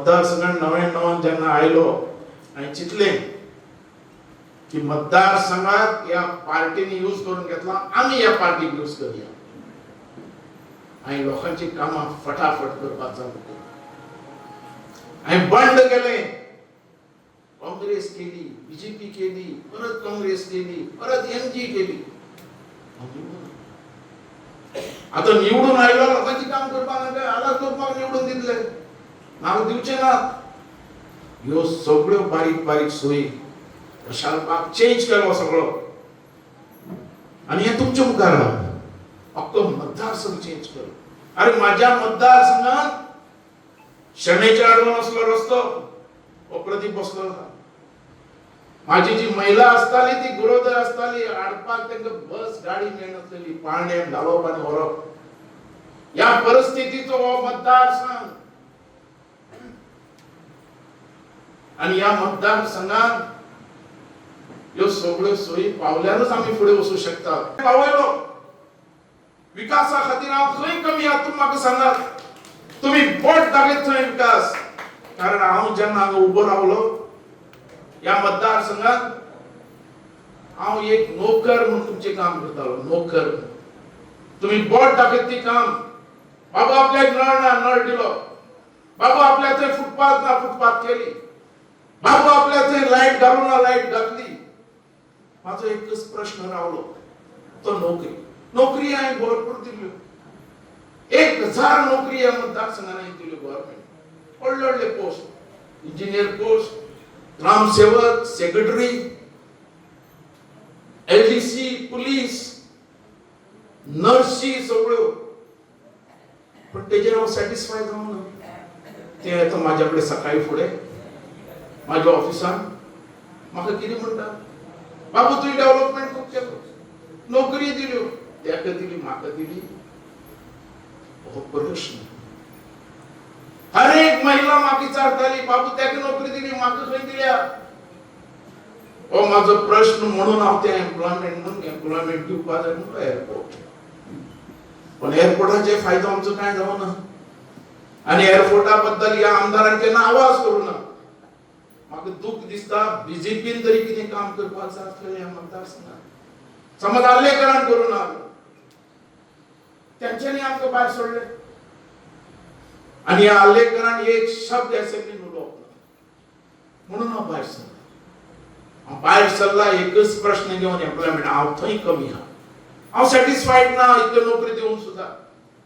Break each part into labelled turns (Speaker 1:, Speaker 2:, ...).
Speaker 1: मतदारसंघात नव्यान जेन्ना आयलो हांवें चिंतलें की मतदारसंघात या पार्टीने यूज करून घेतला, आम्ही या पार्टीक यूज करूया आणि लोकांची कामां फटाफट करपाक चालू केली. हांवें बंड केलें, काँग्रेस केली, बीजेपी केली, परत काँग्रेस केली, परत एमजी केली. आता निवडून आयलो लोकांची काम करपाक नाका, आला तो म्हाका निवडून दितले, नाव दिवचे ना. ह्यो सगळ्यो बारीक बारीक सोयी प्रशासनाक चेंज केलो सगळो आणि हे तुमच्या मुखार अख्खो मतदारसंघ चेंज केलो. अरे माझ्या मतदारसंघात शणैच्या आडवून असलो रस्तो हो प्रदीप बसलो होता. माझी जी महिला असताली ती गुरोदर असताली, हाडपाक तांकां बस गाडी मेळनासलेली, पाळण्यात घालप आनी व्हरप. या परिस्थितीचो हो मतदारसंघ आणि या मतदारसंघात ह्यो सगळ्यो सोयी पावल्यानच आम्ही फुडें वचूं शकता. पावयलो विकासा खातीर हांव खंय कमी आहा तुमी म्हाका सांगात. तुम्ही बोट दाखयत थंय विकास. कारण हांव जेन्ना हांगा उबो रावलो या मतदारसंघात हांव एक नोकर म्हणून तुमचें काम करतालो. नोकर तुम्ही बोट दाखयत ती काम. बाबा आपल्याक नळ ना नळ दिलो, बाबा आपल्या थंय फुटपाथ ना फुटपाथ केली, बाबा आपल्या थंय लायट घालूं ना लायट घातली. माझो एकच प्रश्न रावलो तो नोकरी. नोकरी हांवें भरपूर दिल्यो, 1000 नोकरी ह्या मतदारसंघान हांवें दिल्यो. गव्हर्नमेंट व्हडले व्हडले पोस्ट, इंजिनियर पोस्ट, ग्रामसेवक, सेक्रेटरी, एलडीसी, पुलीस, नर्सी सगळ्यो. पण तेजेर हांव सॅटिस्फाय जावं ना. ते येता म्हाज्या कडेन सकाळी फुडें म्हाज्या ऑफिसान म्हाका कितें म्हणटा, बाबू तुवें डेव्हलपमेंट खूब केलो, नोकरी दिल्यो, ताका दिली म्हाका दिली. हो प्रश्न. हर एक महिला म्हाका विचारताली बाबू ताका नोकरी दिली म्हाका खंय दिल्या. हो म्हाजो प्रश्न म्हणून हांव ते एम्प्लॉयमेंट दिवपाक जाय म्हणून एअरपोर्ट. पण एअरपोर्टाचे फायदो आमचो कांय जावना आनी एअरपोर्टा बद्दल ह्या आमदारान केन्ना आवाज करूं ना. म्हाका दूख दिसता बीजेपीन तरी कितें काम करपाक जाय आसलें ह्या मतदारसंघात. समज आल्लेकरान करूं ना, तेंच्यांनी आमकां भायर सोडलें आनी ह्या आल्लेकरान एक शब्द असेंब्लीन उलोवप ना म्हणून हांव भायर सरला. हांव भायर सरला एकच प्रश्न घेवन एम्प्लॉयमेंट. हांव थंय कमी आहा, हांव सॅटिस्फायड ना इतल्यो नोकरी दिवन सुद्दां.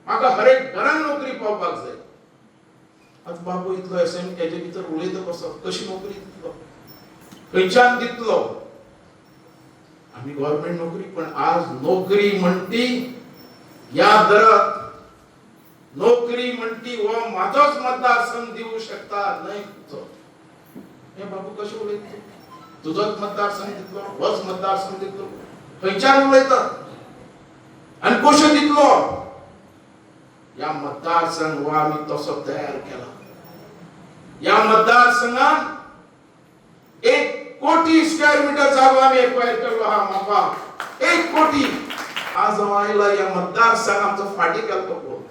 Speaker 1: म्हाका हर एक घरान नोकरी पावपाक जाय. आज बाबू इतलो हेजे भितर उलयता कसो, कशी नोकरी दितलो, खंयच्यान दितलो. आमी गव्हर्नमेंट नोकरी, पण आज नोकरी म्हणटी या दरात नोकरी म्हणटी हो म्हाजोच मतदारसंघ दिवू शकता न्हय तुजो. हे बाबू कशें उलयता, तुजोच मतदारसंघ दितलो, होच मतदारसंघ दितलो, खंयच्यान उलयता आनी कशें दितलो. या मतदारसंघ हो आमी तसो तयार केला. या मतदारसंघात 1 कोटी स्क्वेअर मीटर जागो आम्ही एक्वायर केलो हा. म्हाका 1 कोटी. आज हांव आयला या मतदारसंघ आमचो फाटी केलो पळोवन.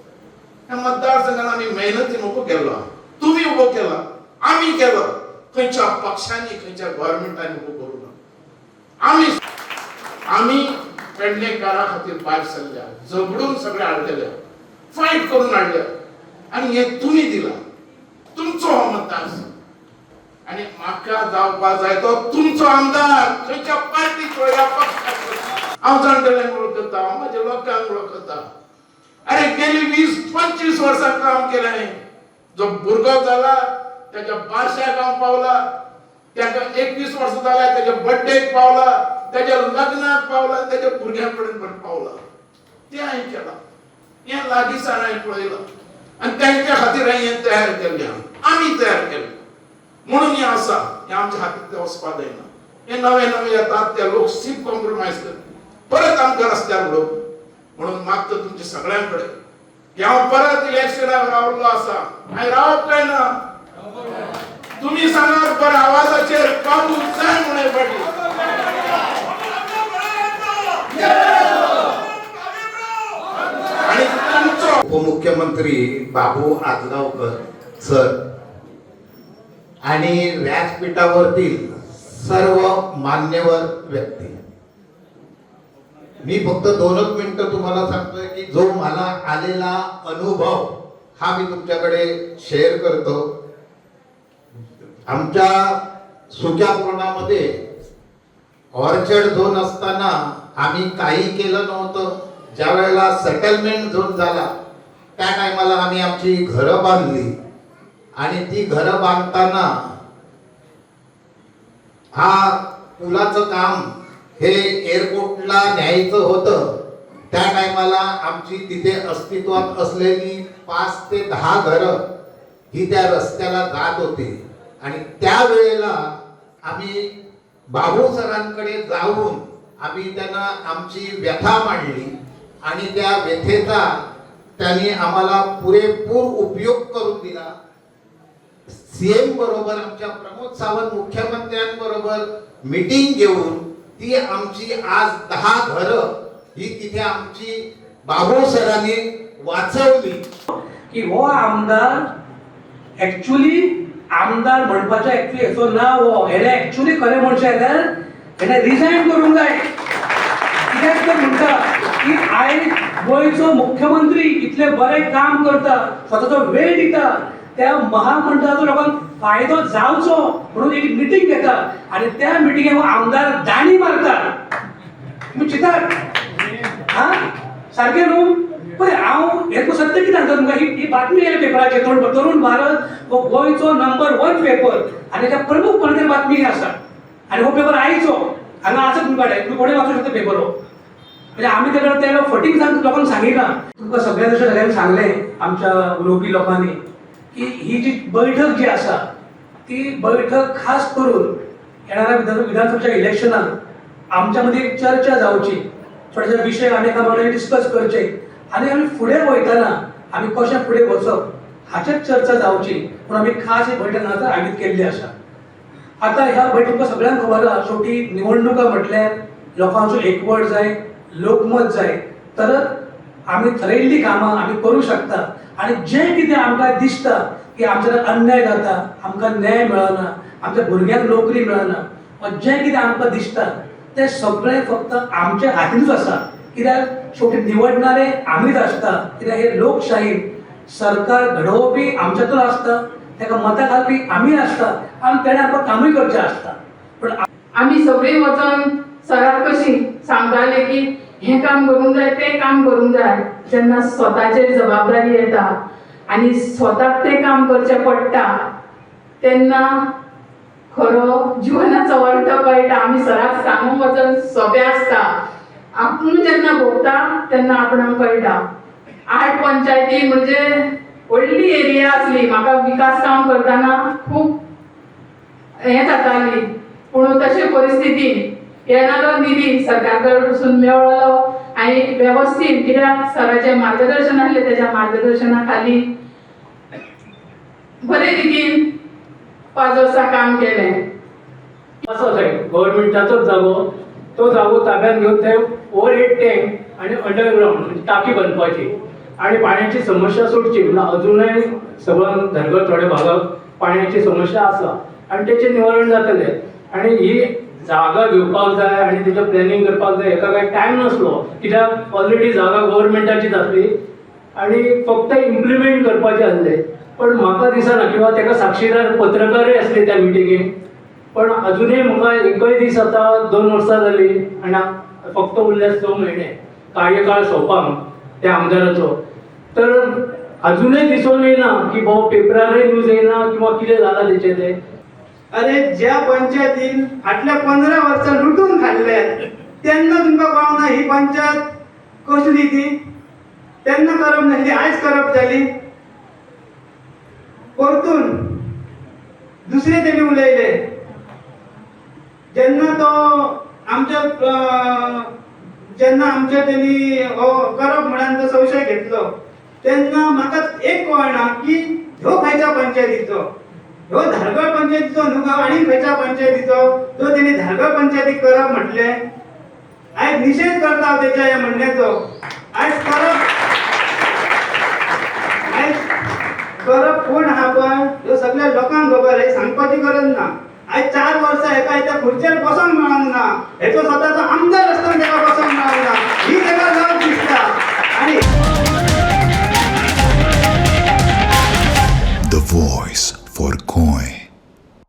Speaker 1: ह्या मतदारसंघान आमी मेहनतीन उबो केलो. तुमी उबो केला, आमी केलो. खंयच्या पक्षांनी खंयच्या गव्हर्नमेंटांनी उबो करूं ना. आमी पेडणेकारा खातीर भायर सरल्या, झगडून सगळे हाडलेले, फायट करून हाडले आनी हे तुमी दिला. तुमचो हो मतदारसंघ आणि म्हाका जावपा जाय तो तुमचो आमदार. खंयच्या पार्टीचो या पक्षाचो. हांव जाणटेल्यांक वळखता, हांव म्हाज्या लोकांक वळखता. अरे गेली 20-25 वर्सां काम केलें. जो भुरगो जाला त्याच्या बारश्याक हांव पावला, ताका 21 वर्सां जाल्या त्याच्या बर्थडेक पावला, त्याच्या लग्नाक पावला, त्याच्या भुरग्यां कडेन पण पावला. ते हांवें केलां. हें लागींसार हांवें पळयलां आनी तांच्या खातीर हांवें हें तयार केल्लें. आमी तयार केलें म्हणून हें आसा. हें आमच्या हातींतलें वचपाक जायना. हे नवे नवे येतात ते लोक सीप कॉम्प्रोमायज करतात, परत आमकां रस्त्यार उडोवप. म्हणून मागता तुमच्या सगळ्यां कडेन की हांव परत इलेक्शनाक रावल्लो आसा. हांवें रावप काय ना तुम्ही सांगात. बरं आवाजाचेर पावूस जाय म्हणून पाटील.
Speaker 2: उपमुख्यमंत्री बाबू आजगावकर सर आणि व्यासपीठावरतील सर्व मान्यवर व्यक्ती, मी फक्त 2च मिनिटं तुम्हाला सांगतोय की जो मला आलेला अनुभव हा मी तुमच्याकडे शेअर करतो. आमच्या सुक्यापूर्णामध्ये ऑर्चर्ड झोन असताना आम्ही काही केलं नव्हतं. ज्या वेळेला सेटलमेंट झोन झाला त्या टायमाला आम्ही आमची घरं बांधली आणि ती घरं बांधताना हा पुलाचं काम हे एअरपोर्टला न्यायचं होतं. त्या टायमाला आमची तिथे अस्तित्वात असलेली 5 ते 10 घरं ही त्या रस्त्याला जात होती आणि त्यावेळेला आम्ही बाबू सरांकडे जाऊन आम्ही त्यांना आमची व्यथा मांडली आणि त्या व्यथेचा त्यांनी आम्हाला पुरेपूर उपयोग करून दिला. सीएम बरोबर आमच्या प्रमोद सावंत मुख्यमंत्र्यांबरोबर मीटिंग घेऊन ती आमची आज 10 घरं ही तिथे आमची बाबू सरांनी वाचवली.
Speaker 3: की हो आमदार एक्चुअली आमदार म्हणपाचें एक्चुअली हेचो नांव हो हेणे एक्चुअली खरें म्हणचें जाल्यार हेणे रिजायन करूंक जाय. कित्याक तो म्हणटा की आयज गोंयचो मुख्यमंत्री इतले बरें काम करता, स्वताचो वेळ दिता, त्या महामंडळाचो लोकांक फायदो जावचो म्हणून एक मिटींग घेता आणि त्या मिटिंगेक आमदार दांडी मारता. तुम्ही चिंतात हा सारकें न्हू? पळय हांव हें सत्य कितें सांगता तुमकां, ही बातमी येयल्या पेपराचेर तरुण भारत हो गोंयचो नंबर 1 पेपर आनी त्या प्रमुख कोणाचेर बातमी आसा आनी हो पेपर आयचो हांगा आसा तुमच्या कडेन, तुम्ही कोणें वाचूंक शकता पेपर हो. म्हणजे आम्ही त्या फटींग लोकांना सांगितला. तुमकां सगळ्या सगळ्यांनी सांगलें आमच्या उलोवपी लोकांनी की ही जी बैठक जी आसा ती बैठक खास करून येणाऱ्या विधानसभेच्या इलेक्शनाक आमच्या मध्ये एक चर्चा जावची, थोडेशे विशय आमी एकामेकांनी डिस्कस करचे आनी आमी फुडें वयताना आमी कशें फुडें वचप हाचेर चर्चा जावची म्हणून आमी खास ही बैठक हांगा आयोजीत केल्ली आसा. आता ह्या बैठक तुमकां सगळ्यांक खबर आसा, शेवटी निवडणुका म्हटल्यार लोकांचो एकवट जाय, लोकमत जाय, तरच आमी थरयल्ली कामां आमी करूं शकता. आनी जें कितें आमकां दिसता की आमच्या अन्याय जाता, आमकां न्याय मेळना, आमच्या भुरग्यांक नोकरी मेळना, वा जें कितें आमकां दिसता तें सगळें फक्त आमच्या हातीनूच आसा. कित्याक शेवटी निवडणारे आमीच आसता. कित्याक हे लोकशाहीन सरकार घडोवपी आमच्यातून आसता, ताका मतां घालपी आमी आसता आनी तेणें आमकां कामूय करचें आसता. पूण
Speaker 4: आमी सगळीं वचोन सराक कशी सांगताले की हे काम करूंक जाय, ते काम करूंक जाय. जेन्ना स्वताचेर जबाबदारी येता आनी स्वताक तें काम करचें पडटा तेन्ना खरो जिवनाचो अर्थ कळटा. आमी सराक सांगूंक वचोन सोंपें आसता, आपूण जेन्ना भोगता तेन्ना आपणाक कळटा. 8 पंचायती म्हणजे व्हडली एरिया आसली. म्हाका विकास काम करतना खूब हें जाताली, पूण तशे परिस्थितीन येणारो निधी सरकार कडसून मेळ्ळो आनी वेवस्थीत कित्याक सराचें मार्गदर्शन आसलें, तेज्या मार्गदर्शना खाली बरे रितीन 5 वर्सां काम केलें.
Speaker 3: असो जाय गव्हर्नमेंटाचोच जागो, तो जागो ताब्यात घेवन ते ओव्हरहेड टँक आणि अंडरग्राउंड म्हणजे टाकी बांदपाची आणि पाण्याची समस्या सोडची. म्हणजे अजूनही सगळं धरगळ थोड्या भागात पाण्याची समस्या आसा आणि तेचें निवारण जातलें. आणि ही जागा घेवपाक जाय आणि तेजें प्लॅनिंग करपाक जाय, हेका काय टायम नासलो कित्याक ऑलरेडी जागा गव्हर्नमेंटाचीच आसली आणि फक्त इम्प्लिमेंट करपाचें आसलें. पण म्हाका दिसना किंवा तेका साक्षीदार पत्रकारूय आसले त्या मिटिंगेक. पण अजूनही म्हाका एकय दीस आतां 2 वर्सां जालीं आनी फक्त उरले 6 म्हयने कार्यकाळ सोंपाक त्या आमदाराचो. तर अजूनय दिसून येना की बाबा पेपरारय न्यूज येना किंवा कितें जालां तेचें तें.
Speaker 5: अरे ज्या पंचायतीन फाटल्या 15 वर्सां लुटून खाल्ल्यात तेन्ना तुमकां कळना ही पंचायत कसली ती. तेन्ना करप नासली, आयज करप जाली. परतून दुसरे तेणी उलयले जेन्ना आमच्या तेणी हो करप म्हणून जो संशय घेतलो तेन्ना म्हाका एक कळना की ह्यो खंयच्या पंचायतीचो, ह्यो धारगळ पंचायतीचो न्हू गांव आनी खंयच्या पंचायतीचो जो तेणी धारगळ पंचायतीक करप म्हटलें. आयज निशेध करता हांव तेच्या ह्या म्हणण्याचो. आयज करप करप कोण हा पण ह्यो सगळ्या लोकांक खबर आहे, सांगपाची गरज ना. आज 4 वर्सां एका त्या खुर्चेर बसोंक मेळोंक ना, हेचो स्वताचो